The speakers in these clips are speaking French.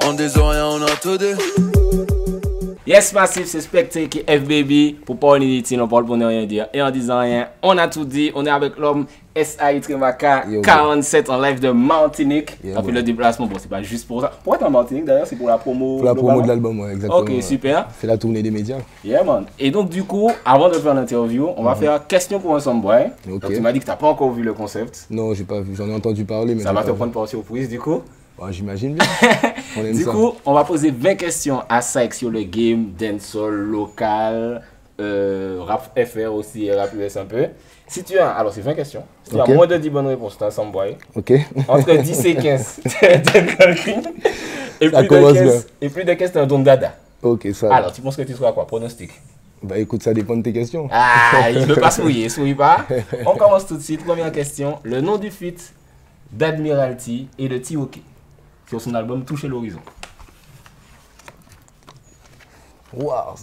On des oreilles, on a tout dit. Yes, Massif, c'est Spectre qui est FBB. Pour pas unity, on parle pour ne rien dire. Et en disant rien, on a tout dit. On est avec l'homme SAI Trimaka 47 en live de Martinique. On fait le déplacement. Bon, c'est pas juste pour ça. Pourquoi t'es en Martinique d'ailleurs? C'est pour la promo. Pour la promo de l'album, ouais, exactement. Ok, super. Fait la tournée des médias. Yeah, man. Et donc, du coup, avant de faire l'interview, on va faire question pour un Soundboy. Ok. Donc, tu m'as dit que t'as pas encore vu le concept. Non, j'ai pas vu. J'en ai entendu parler, mais Ça va te prendre par surprise, du coup. Bon, j'imagine bien. On aime Du ça. coup, on va poser 20 questions à Saïk sur le game, dancehall, local, rap FR aussi, rap US un peu. Si tu as, alors c'est 20 questions. Si tu as moins de 10 bonnes réponses, tu as un Soundboy. Ok. Entre 10 et 15, tu as quelqu'un. Et plus de 15, tu as un don dada. Ok, ça. Alors, tu penses que tu seras quoi? Pronostic? Bah écoute, ça dépend de tes questions. Ah, il ne veut pas souiller pas. On commence tout de suite. Première question. Le nom du feat d'Admiralty et de T.O.K. sur son album Toucher l'horizon. Waouh.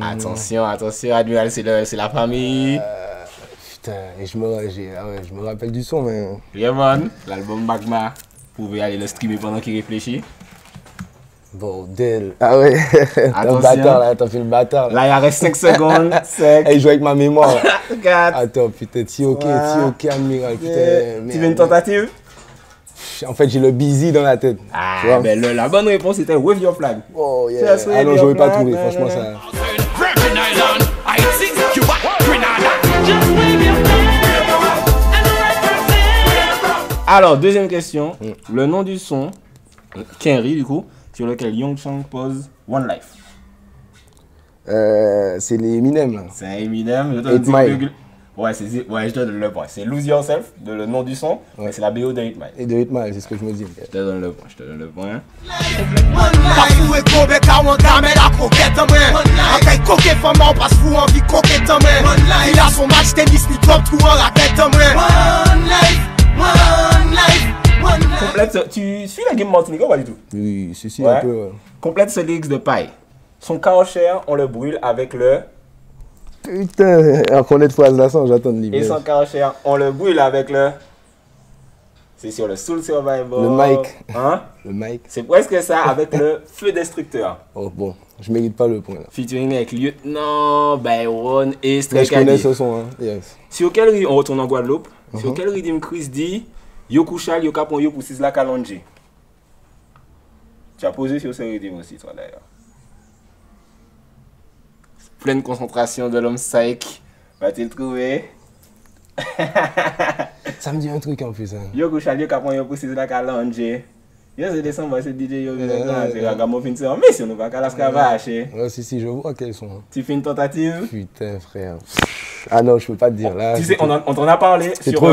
Attention, Admiralty, c'est la famille. Putain, et je me rappelle du son, mais. Yeah, man. L'album Magma. Vous pouvez aller le streamer pendant qu'il réfléchit. Bordel. Ah ouais. T'as fait le bâtard là. Là, il reste 5 secondes. 5. Et il joue avec ma mémoire. 4. Attends, putain, T.O.K, Admiral, putain. Tu veux une tentative? En fait, j'ai le busy dans la tête. Ah, ben la bonne réponse c'était Wave Your Flag. Oh yeah. Ah non, j'aurais pas trouvé, franchement ça. Alors, deuxième question. Le nom du son, Kenry du coup, sur lequel Young Chang pose One Life. C'est les Eminem là. C'est un Eminem. Je te 8 Mile. Ouais, je te donne le point. C'est Lose Yourself, le nom du son. Ouais. C'est la BO de 8 Mile. Et de 8 Mile, c'est ce que je me dis. Je te donne le point. Complète, tu suis la game Martinique ou pas du tout? Oui, si, ouais. Un peu. Ouais. Complète ce lyrics de paille. Son carocher, on le brûle avec le... Putain, on connaît de phrase là sans j'attends de livrer. Et son carocher, on le brûle avec le... C'est sur le Soul Survivor. Le mic. Hein? Le mic. C'est presque ça avec le feu destructeur. Oh bon, je mérite pas le point là. Featuring avec Lieutenant, Byron et Stray. Mais je connais ce son, hein. Yes. Sur quel rythme, on retourne en Guadeloupe, sur quel rythme Chris dit Yo Kouchal, Yo Capon, Yo Poussis la Kalonji? Tu as posé sur ce rythme aussi, toi d'ailleurs. Pleine concentration de l'homme Saïk. Va-t-il trouver? Ça me dit un truc en plus. Hein. Yo Kouchal, Yo Capon, Yo Poussis la Kalonji. Yo c'est décembre, c'est DJ Yo. C'est Ragamuffin, c'est en mission, nous va qu'à la scavache. Ouais, si, je vois quels sont. Tu fais une tentative? Putain, frère. Ah non, je peux pas te dire là. Tu sais, on t'en a parlé sur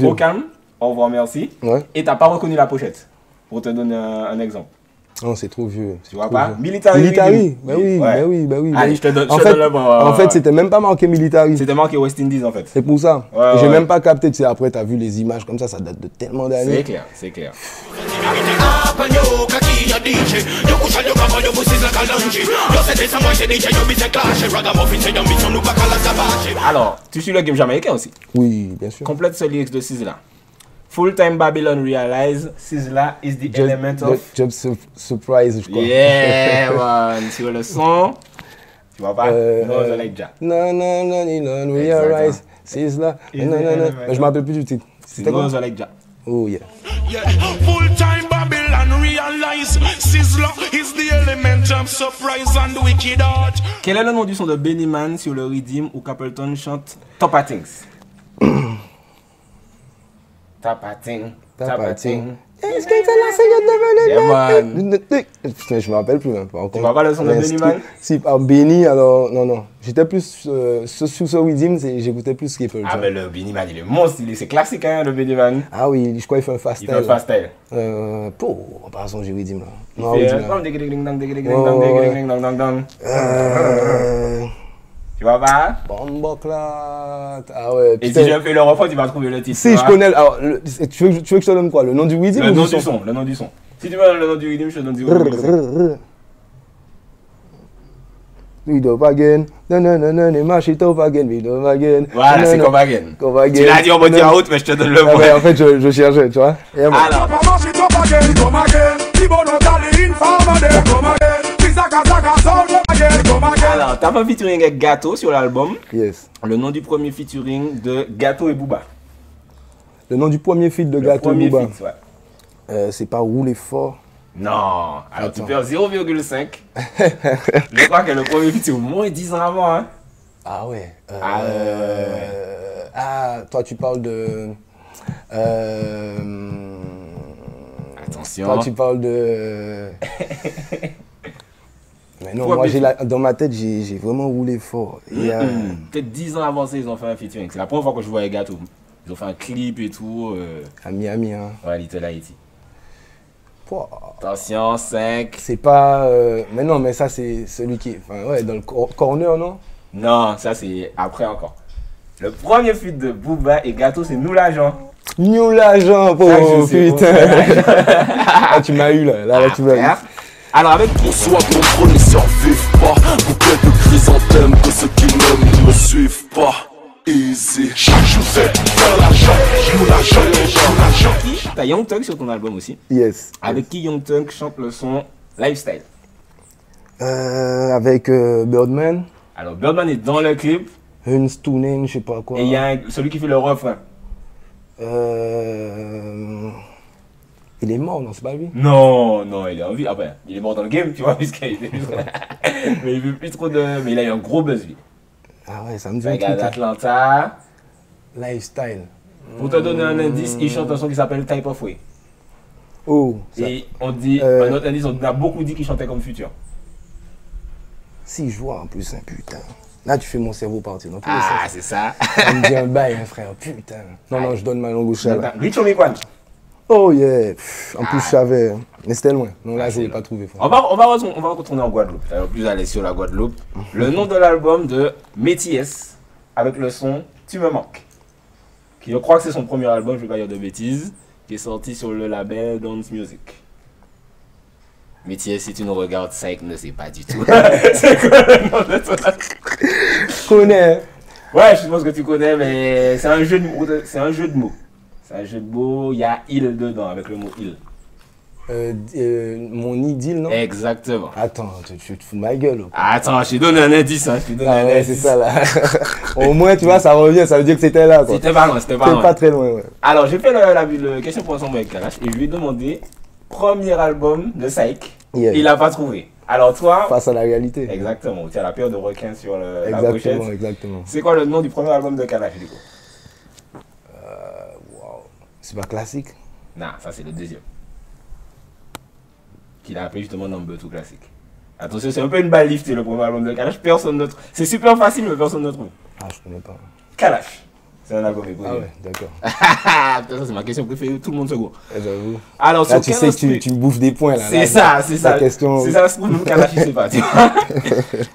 Ocam. Au revoir, merci. Ouais. Et t'as pas reconnu la pochette. Pour te donner un exemple. Non, c'est trop vieux. Tu vois pas? Military. Bah oui. Allez, je te donne le bon. En fait, c'était même pas marqué Military. C'était marqué West Indies en fait. C'est pour ça. Ouais, j'ai même pas capté. Tu sais, après, t'as vu les images comme ça date de tellement d'années. C'est clair. Alors, tu suis le game jamaïcain aussi? Oui, bien sûr. Complète ce lyrics de Sizzla. Full-time Babylon realize Sizzla is the element of... Job surprise, je crois. Yeah, man. Sur le son, tu vois pas? No, like Jack. Non, realize Sizzla. Non. Je m'appelle plus du titre. C'était quoi? Like Jack. Oh yeah. Full-time Babylon realize Sizzla is the element of surprise and wicked art. Quel est le nom du son de Benny Man sur le rythme où Capleton chante Top of Things? Tapating. Est-ce que c'est là, c'est Yeah, man. Putain, je me rappelle plus. Hein, tu vois pas le son de Benny Man? Si, par Benny, alors, non. J'étais plus sur ce rhythm, j'écoutais plus Skipper. Ah, mais le Benny Man, il est monstre, c'est classique, hein, le Benny Man. Ah oui, je crois qu'il fait un fast style. Il fait un fast style. Par exemple, j'ai rhythm là. Non, tu vois pas? Bomboclat. Ah ouais. Et si je fais le refrain, tu vas trouver le titre. Si, je connais. Alors, tu veux que je te donne quoi? Le nom du rhythm? Le nom du son. Le nom du son. Si tu veux le nom du rhythm, je te donne du rhythm. Widowagen, nanana, marché Towagen, Widowagen. Voilà, c'est Copenhagen. Copenhagen. Tu l'as dit en mode en route, mais je te donne le Ah mot. ouais, en fait, je cherchais, tu vois. Et bon. Alors, alors, t'as pas featuring avec Gato sur l'album. Yes. Le nom du premier featuring de Gato et Booba. Le nom du premier feat de Le Gato premier Booba. feat, ouais. C'est pas Rouler fort. Non, alors Attends. tu perds 0,5. Je crois que le premier feat c'est au moins 10 ans avant. Hein. Ah ouais. ouais. Toi tu parles de. Attention. Toi tu parles de. Mais non, Toi, moi mais- dans ma tête j'ai vraiment roulé fort. Et, Peut-être 10 ans avant ça, ils ont fait un featuring. C'est la première fois que je vois Gato. Ils ont fait un clip et tout. à Miami, hein. Ouais, Little Haiti. Pouah. Attention, 5. C'est pas. Mais non, mais ça c'est celui qui est. Enfin, ouais, dans le corner, non? Non, ça c'est après encore. Le premier feat de Booba et Gato, c'est Nous l'agent. New l'agent, Ça, je oh sais putain! pas. Ah, tu m'as eu là, là tu m'as eu. Frère. Alors avec qui? Soit contrôle, les survivent pas. Bouquet de chrysanthèmes, que ceux qui m'aiment ne me suivent pas. Easy. Chaque jour c'est faire l'argent. Joue l'argent, joue l'argent. T'as Young Thug sur ton album aussi. Yes. Avec qui Young Thug chante le son Lifestyle. Avec Birdman, Alors Birdman est dans le clip Hunstoonen, je sais pas quoi. et il y a celui qui fait le refrain. Il est mort, non, c'est pas lui? Non, non, il est en vie. Après, il est mort dans le game, tu vois, puisqu'il était mais il veut plus trop de. Mais il a eu un gros buzz, lui. Ah ouais, ça me dit Un un gars truc. d'Atlanta. Lifestyle. Pour te donner un indice, il chante un son qui s'appelle Type of Way. Oh, ça. Et on dit, Euh, un autre indice, on a beaucoup dit qu'il chantait comme Futur. Si je vois en plus, hein, putain. Là, tu fais mon cerveau partir. Non, plus Ah, c'est ça. ça me dit un bail, hein, frère. Putain. Non, non, je donne ma langue au chat. Là. Rich Omikwan. Oh yeah. Pff, en plus, je savais. Mais c'était loin. Non, là, je l'ai pas trouvé. On va retourner en Guadeloupe. Alors, plus à l'aise sur la Guadeloupe. Le nom de l'album de Métis avec le son Tu me manques. Qui, je crois que c'est son premier album, je vais pas dire de bêtises, qui est sorti sur le label Dance Music. Métis, si tu nous regardes, Psych ne sait pas du tout. C'est quoi le nom de ton album? Je connais. Ouais, je pense que tu connais, mais c'est un jeu de mots. C'est un jeu de mots. C'est un jeu de mots, il y a il dedans avec le mot il. Mon idylle, non? Exactement. Attends, tu te fous de ma gueule. Ou quoi? Attends, je t'ai donné un indice, hein. Je t'ai donné Ah un ouais, indice. c'est ça là. Au moins, tu vois, ça revient, ça veut dire que c'était là. quoi. C'était pas loin, c'était pas C'était loin. pas très loin, ouais. Alors, j'ai fait le question pour ensemble avec Kalash et je lui ai demandé premier album de Psych. Yeah. Il a pas trouvé. Alors, toi, Face à la réalité. exactement, tu as la paire de requins sur la pochette. Exactement, exactement. C'est quoi le nom du premier album de Kalash, du coup? C'est pas classique? Non, ça c'est le deuxième. Qu'il a appelé justement Number 2 classique. Attention, c'est un peu une balle liftée le premier album de Kalash. Personne ne trouve. C'est super facile, mais personne ne trouve. Ah, je connais pas. Kalash. C'est un album éponyme. Ah ouais, d'accord. Ça, c'est ma question préférée, tout le monde se goûte. J'avoue. Alors, Là, sur tu quel sais que instru- tu me bouffes des points là. C'est Là, ça, c'est ça. La question. C'est ça, se trouve, même Kalash, il sait pas. Tu vois.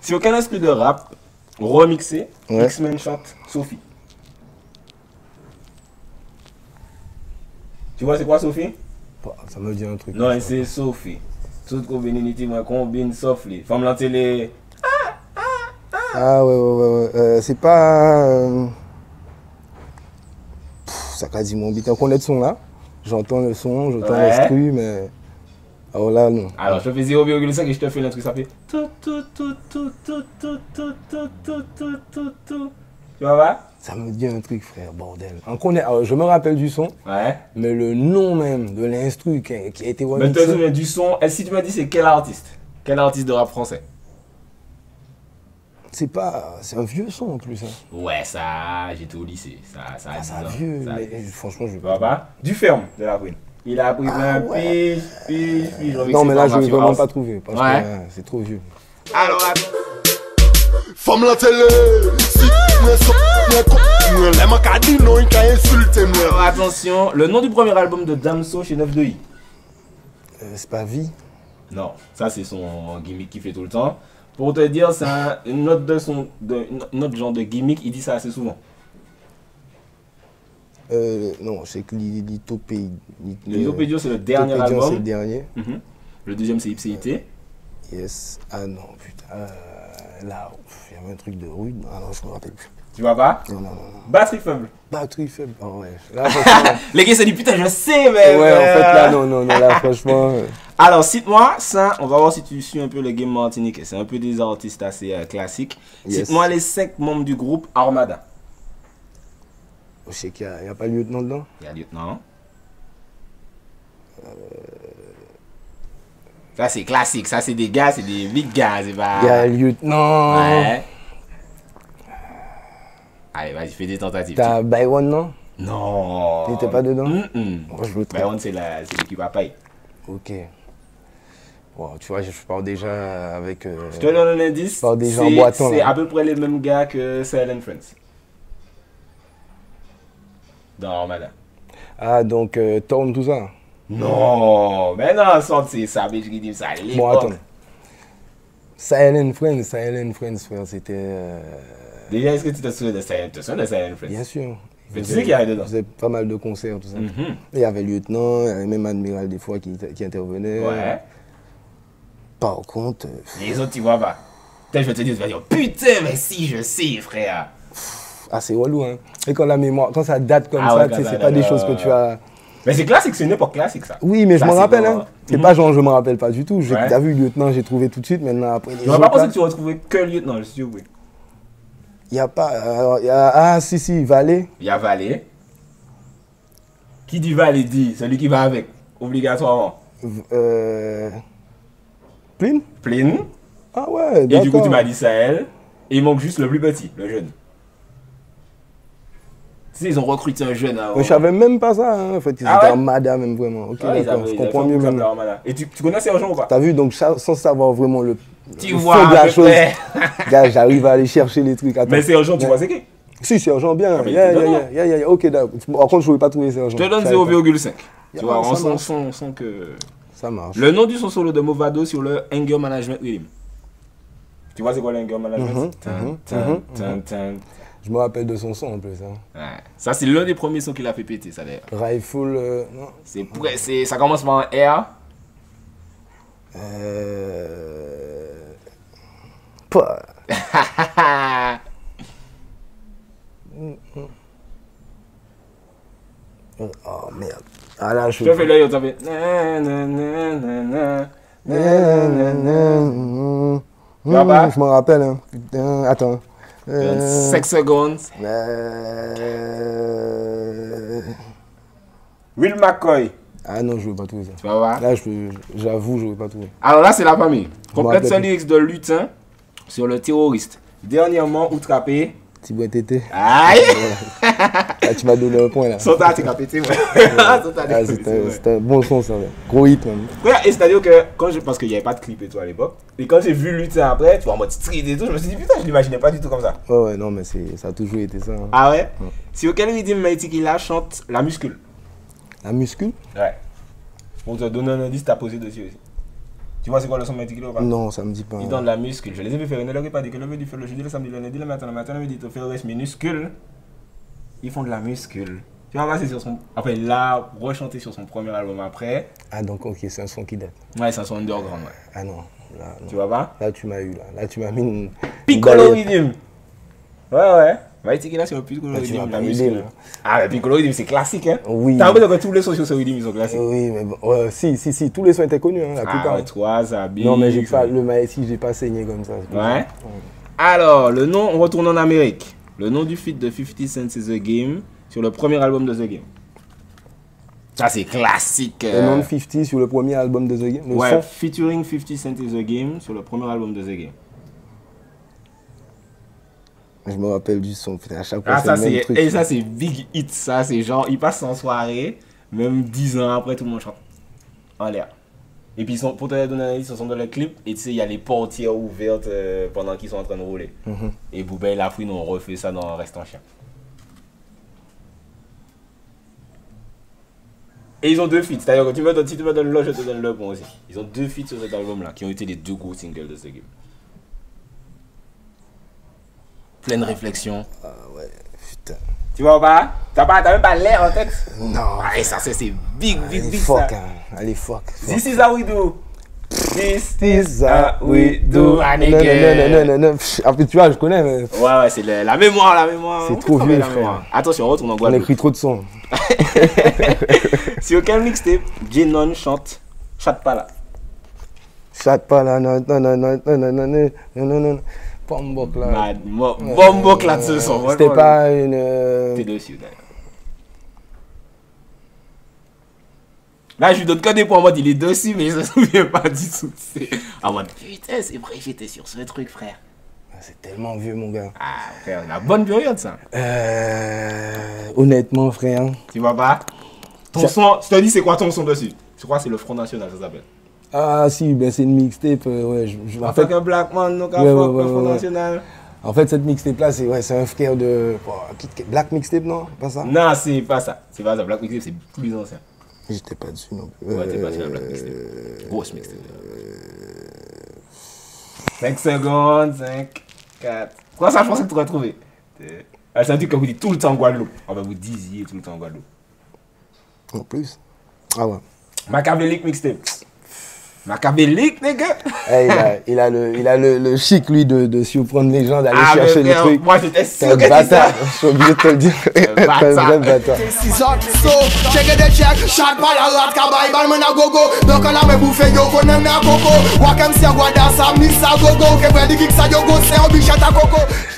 Sur quel instru de rap remixé, Ouais. X-Men chante Sophie. Tu vois, c'est quoi Sophie? Ça me dit un truc. Non, c'est Sophie. Toute combinité, moi, combine softly. Femme la télé. Ah ouais. C'est pas. Ça qu'a dit mon beat. On connaît le son là. J'entends le son, j'entends Ouais. l'instru, mais. Alors là, non. Alors, je te fais 0,5 et je te fais l'instru, ça fait. Tout. Tu vois, pas? Ça me dit un truc, frère, bordel. On connaît. Alors, je me rappelle du son, Ouais. mais le nom même de l'instru qui a été Mais te remixé. souviens du son. Et si tu m'as dit, c'est quel artiste? Quel artiste de rap français? C'est pas. C'est un vieux son en plus. Hein. Ouais, ça, j'étais au lycée. Ça a Ah, 10 c'est ans. vieux, Ça a mais 10 ans. franchement, je Tu vois pas? Du ferme de la brune. Il a pris plein pige. Non, mais là, je vais vraiment pas trouver. Parce Ouais. que c'est trop vieux. Alors, Femme la télé, si mwen so, mwen kon, mwen lè man ka di non, il ka insulte mwen. attention, le nom du premier album de Damso chez 9-2i. C'est pas vie. Non, ça c'est son gimmick qu'il fait tout le temps. Pour te dire, c'est une autre genre de gimmick, il dit ça assez souvent. Non, c'est que l'Ithopédio. L'Ithopédio, c'est le dernier L'Ithopédio, album. c'est le dernier. Le deuxième, c'est Ipséité. Yes. Ah non, putain. Là, il y avait un truc de rude. Ah non, je me rappelle plus. Tu vois pas? Non. Batterie faible. Batterie faible. Oh ouais. Là, franchement. Les gars, c'est du putain, je sais, mais. Ouais, en fait, là, non, là, franchement. Alors, cite-moi ça, on va voir si tu suis un peu le game martiniquais. C'est un peu des artistes assez classiques. Yes. Cite-moi les 5 membres du groupe Armada. Je sais qu'il n'y a pas le lieutenant dedans. Il y a lieutenant. Ça, c'est classique. Ça, c'est des gars, c'est des big gars. C'est pas. Il y a le lieutenant. Ouais. Allez, vas-y, fais des tentatives. T'as Byron, non? Non. Il n'était pas dedans? Moi, je me trompe. c'est l'équipe à paille. Ok. Wow, tu vois, je pars déjà avec. Je te donne un indice. Par des gens boitons, c'est là. à peu près les mêmes gars que Silent Friends. Dans Armada. Ah, donc, Torn, tout ça. Non, mais non, c'est ça, mais je dis ça. Bon, attends. Silent Friends, frère, c'était. Déjà, est-ce que tu te souviens de Silent Friends? Bien sûr. Mais tu sais qu'il y avait dedans. Il faisait pas mal de concerts, tout ça. Il y avait lieutenant, il y avait même Admiral des fois qui intervenait. Ouais. Par contre. Les autres, tu vois pas. Peut-être je vais te dire, tu vas dire, putain, mais si, je sais, frère. Ah, c'est relou, hein. Et quand la mémoire, quand ça date comme ça, ouais, tu sais, c'est pas des choses que tu as. Mais c'est classique, c'est une époque classique, ça. Oui, mais je Ça, m'en c'est rappelle, bon. hein. C'est pas genre, je me rappelle pas du tout. Ouais. T'as vu, lieutenant, j'ai trouvé tout de suite. Maintenant, après. Je ne pas penser que tu retrouvais que lieutenant, je suis oui. Il n'y a pas. Alors, ah, si, Valet. Il y a Valet. Qui dit Valet dit celui qui va avec, obligatoirement. Pline. Pline. Ah ouais, Et du coup, tu m'as dit Sahel. Et il manque juste le plus petit, le jeune. Tu sais, ils ont recruté un jeune avant. Mais je savais même pas ça, hein. En fait, ils étaient en Mada, même vraiment. Ok, Ouais, d'accord, je comprends mieux maintenant. Et tu connais Sergent ou pas? T'as vu, donc sans savoir vraiment le Tu fond vois de la à peu chose. près. Gars, j'arrive à aller chercher les trucs. Attends. Mais Sergent, tu vois c'est qui? Si, Sergent, bien. mais il était dedans. Ok, d'accord. Par contre, je ne pouvais pas trouver Sergent. Je te donne 0,5. Tu vois, on sent que. Ça marche. Le nom du son solo de Movado sur le Anger Management Rhythm. Tu vois c'est quoi le Anger Management? Je me rappelle de son son en plus. Hein. Ouais. Ça, c'est l'un des premiers sons qu'il a fait péter, ça d'ailleurs. Rifle. Non. Ça commence par un R. Pas. Oh merde. Ah là, je te fais l'œil, on fait. Je me rappelle. Hein. Putain, attends. 5 secondes. Will McCoy. Ah non, je ne veux pas trouver ça. Tu vas voir? Là, j'avoue, je ne veux pas trouver. Alors là, c'est la famille. Complète ce lyrics de Lutin sur le terroriste. Dernièrement, outrapé. Thibaut Tété. Aïe! Là, tu m'as donné un point là. Son tas, tu as pété, ouais. C'est un bon son, ça. Gros hit, même. Ouais, et c'est-à-dire que, parce qu'il n'y avait pas de clip et tout à l'époque, et quand j'ai vu Lutin après, tu vois, en mode street et tout, je me suis dit, putain, je l'imaginais pas du tout comme ça. Ouais, non, mais ça a toujours été ça. Hein. Ah ouais? Si auquel rythme Maïtikila chante la muscule. La muscule? Ouais. Pour te donner un indice, t'as posé dessus aussi. Tu vois c'est quoi le son de Maïtikila ou pas? Non, ça me dit pas. Ils donnent la muscule. Je les ai vu faire une heure pas dit que le veut du faire le jeudi, le samedi, le lundi, le matin, le midi, te faire le reste minuscule. Ils font de la muscule. Tu vas voir, c'est sur son. Après, là, rechanter sur son premier album après. Ah, donc, ok, c'est un son qui date. Ouais, c'est un son underground, ouais. Ah non, là. Non. Tu vois pas? Là, tu m'as eu, là. Là, tu m'as mis une. Piccolo Rhythm. Ouais. Maïtikila sur le Piccolo Rhythm. La muscule. Ah, mais Piccolo Rhythm, c'est classique, hein? Oui. T'as l'impression que tous les sons sur ce Rhythm, ils sont classiques. Oui, mais bon. Si, tous les sons étaient connus, hein, la plupart. Ah, ouais, toi, Zabi. Non, mais le Maïti, j'ai pas saigné comme ça. Ouais. Alors, le nom, on retourne en Amérique. Le nom du feat de 50 Cent, c'est The Game, sur le premier album de The Game. Ça, c'est classique. Le nom de 50 sur le premier album de The Game. Ouais, son? Featuring 50 Cent et The Game sur le premier album de The Game. Je me rappelle du son, à chaque fois. Ah, ça, c'est truc. Et ça, c'est big hit. Ça, c'est genre, il passe en soirée, même 10 ans après, tout le monde chante en l'air. Et puis, pour te donner un indice, ils sont dans le clip, et tu sais, il y a les portières ouvertes pendant qu'ils sont en train de rouler. Et Booba et Lafouine ont refait ça dans Reste en Chien. Et ils ont 2 feats, c'est-à-dire que si tu me donnes le, je te donne le bon aussi. Ils ont 2 feats sur cet album-là, qui ont été les 2 gros singles de ce game. Pleine réflexion. Ah ouais, putain. Tu vois pas? T'as même pas l'air en tête? Non. Ah, et ça, c'est big, ça. Hein. Allez, fuck. This is how we do. This is how we do. Non. En plus, tu vois, je connais. Mais... Ouais, c'est la mémoire. C'est trop vieux, frère. Attention, on retourne en On Guadeloupe. écrit trop de sons. Sur quel mixtape J-Non chante Chatte pas là? Chatte pas là, non. Bombok là. Bombok là de ce son. C'était pas une. T'es dessus d'ailleurs. Là, je lui donne que des points en mode il est dessus, mais je me souviens pas du tout. En mode putain, c'est vrai, j'étais sur ce truc, frère. C'est tellement vieux, mon gars. Ah, frère, la bonne période, ça. Honnêtement, frère. Tu vois pas? Ton son, je te dis, c'est quoi ton son dessus? Je crois que c'est le Front National, ça s'appelle. Ah, si, ben c'est une mixtape. Ouais, en fait, un black man, donc ouais, le Front National. En fait, cette mixtape-là, c'est un frère de. Black Mixtape, non? Pas ça? Non, c'est pas ça. C'est pas ça. Black Mixtape, c'est plus ancien. J'étais pas dessus non plus. Ouais, t'es pas sur la Black Mixtape. Grosse mixtape. 5 secondes, 5, 4. Quoi ça, je pensais que tu aurais trouvé? C'est un truc que vous dites tout le temps en Guadeloupe. On va vous disiez tout le temps en Guadeloupe. En plus? Ah ouais. Machiavélique mixtape. Machiavélique, les gars. Il a le chic, lui, de surprendre les gens, d'aller chercher les trucs. Moi, j'étais sûr que c'est un bâtard. Je suis obligé de te le dire. C'est un vrai bâtard.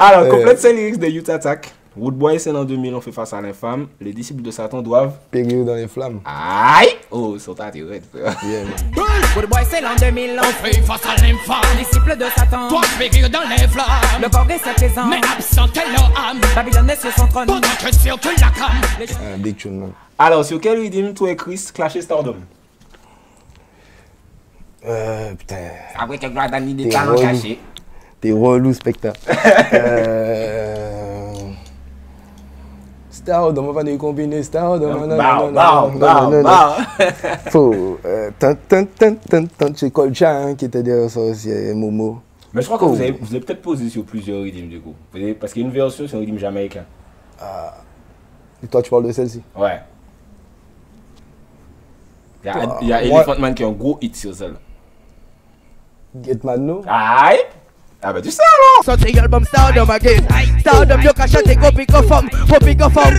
Alors, complète ces lyrics de Youth Attack. Woodboy, c'est en 2000, on fait face à l'infâme. Les disciples de Satan doivent périr dans les flammes. Aïe! Oh, sont attirés. Woodboy, c'est l'an 2000, on fait face à l'infâme. Les disciples de Satan doivent périr dans les flammes. Le corps est présent, mais absent quelle âme. Babylone est sur son trône, pendant que circule la crame. Big tune, man. Alors, sur quel rythme toi et Chris clashez Stardom? Putain. Après que gloire d'année des talents cachés. T'es relou, spectacle. Stardom, on va nous combiner Stardom. Faut. C'est Colcha qui était derrière ça aussi, Momo. Mais je crois que vous avez peut-être posé sur plusieurs rythmes du coup. Parce qu'il y a une version sur un rythme jamaïcain. Et toi, tu parles de celle-ci? Ouais. Il y a Elephant Man qui a un gros hit sur celle-là. Get Mad No? Aïe! Ah bah tu sais alors! Sorti l'album Stardom again. Stardom yo ka chante go pick up femme, go pick up femme.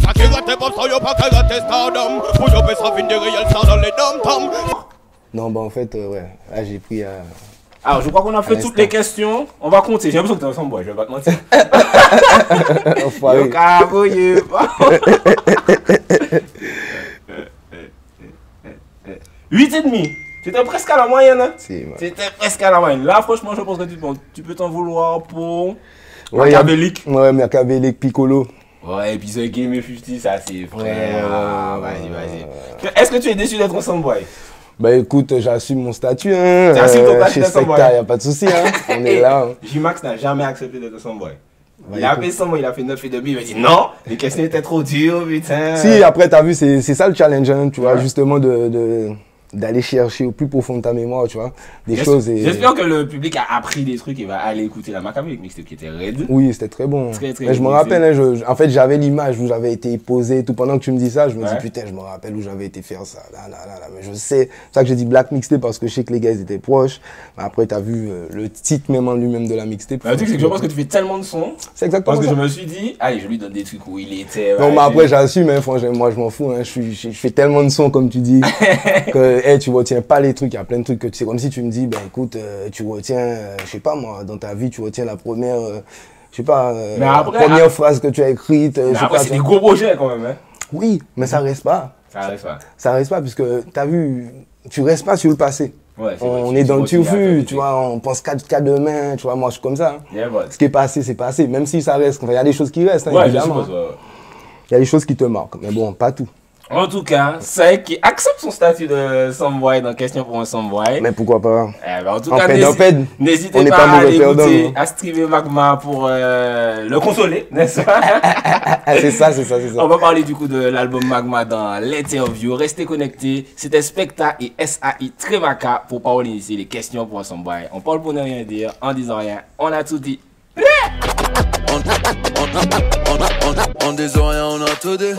Ça qui rate pop, ça yo pas qu'à rater Stardom. Pour yo pe ça fin de réel ça dans les dom-tom. Non, bah en fait, ouais. Là, j'ai pris Alors, je crois qu'on a fait toutes les questions. On va compter. J'ai l'impression que t'es ensemble, boy. Je vais pas te mentir. Enfoiré. 8,5. C'était presque à la moyenne. Hein? Si, c'était presque à la moyenne. Là, franchement, je pense que tu peux t'en vouloir pour ouais, Machiavélique. Ouais, Machiavélique, Piccolo. Ouais, et puis ce Game 50, ça c'est frère. Vas-y. Est-ce que tu es déçu d'être ensemble, boy? Bah écoute, j'assume mon statut. Hein. T'assumes ton statut chez d'ensemble, boy. Specta, y a pas de souci. Hein. On est là. Hein. J-Max n'a jamais accepté d'être ensemble, boy. Il a fait 100 mois, il a fait 9,5, il m'a dit non, les questions étaient trop dures, putain. Si, après, t'as vu, c'est ça le challenge, hein, tu vois, justement, d'aller chercher au plus profond de ta mémoire, tu vois, des choses. J'espère que le public a appris des trucs et va aller écouter la Machiavélique mixtape qui était raide. Oui, c'était très bon. Très, mais je me rappelle, hein, en fait, j'avais l'image où j'avais été posé, tout pendant que tu me dis ça, je me dis, putain, je me rappelle où j'avais été faire ça, là, mais je sais, c'est ça que j'ai dit Black Mixtape parce que je sais que les gars, ils étaient proches. Mais après, t'as vu le titre même en lui-même de la mixtape. Le truc, c'est que je pense que tu fais tellement de sons. C'est exactement parce ça. que je me suis dit, allez, je lui donne des trucs où il était. Non, mais après, j'assume, hein, franchement, moi, je m'en fous, hein, je fais tellement de sons, comme tu dis, que, hey, tu retiens pas les trucs, il y a plein de trucs que tu sais, comme si tu me dis, ben écoute, tu retiens, je sais pas moi, dans ta vie, tu retiens la première, je sais pas, la première phrase que tu as écrite. Mais après, c'est des gros projets quand même, hein. Oui, mais ça reste pas. Ça reste pas. Ça reste pas, puisque t'as vu, tu restes pas sur le passé. Ouais, on est dans le turfu, tu vois, on pense qu'à demain, tu vois, moi je suis comme ça. Hein. Yeah, ce qui est passé, c'est passé, même si ça reste, il y a des choses qui restent, hein, ouais, évidemment. Il y a des choses qui te marquent, mais bon, pas tout. En tout cas, c'est qui accepte son statut de Soundboy dans Question pour un Soundboy. Mais pourquoi pas? En tout cas, n'hésitez pas à aller écouter, à streamer Magma pour le consoler, n'est-ce pas? C'est ça. On va parler du coup de l'album Magma dans l'interview. Restez connectés. C'était Specta et SAI Trevaka pour parler ici les questions pour un Soundboy. On parle pour ne rien dire, en disant rien. On a tout dit. On disant rien, on a tout dit.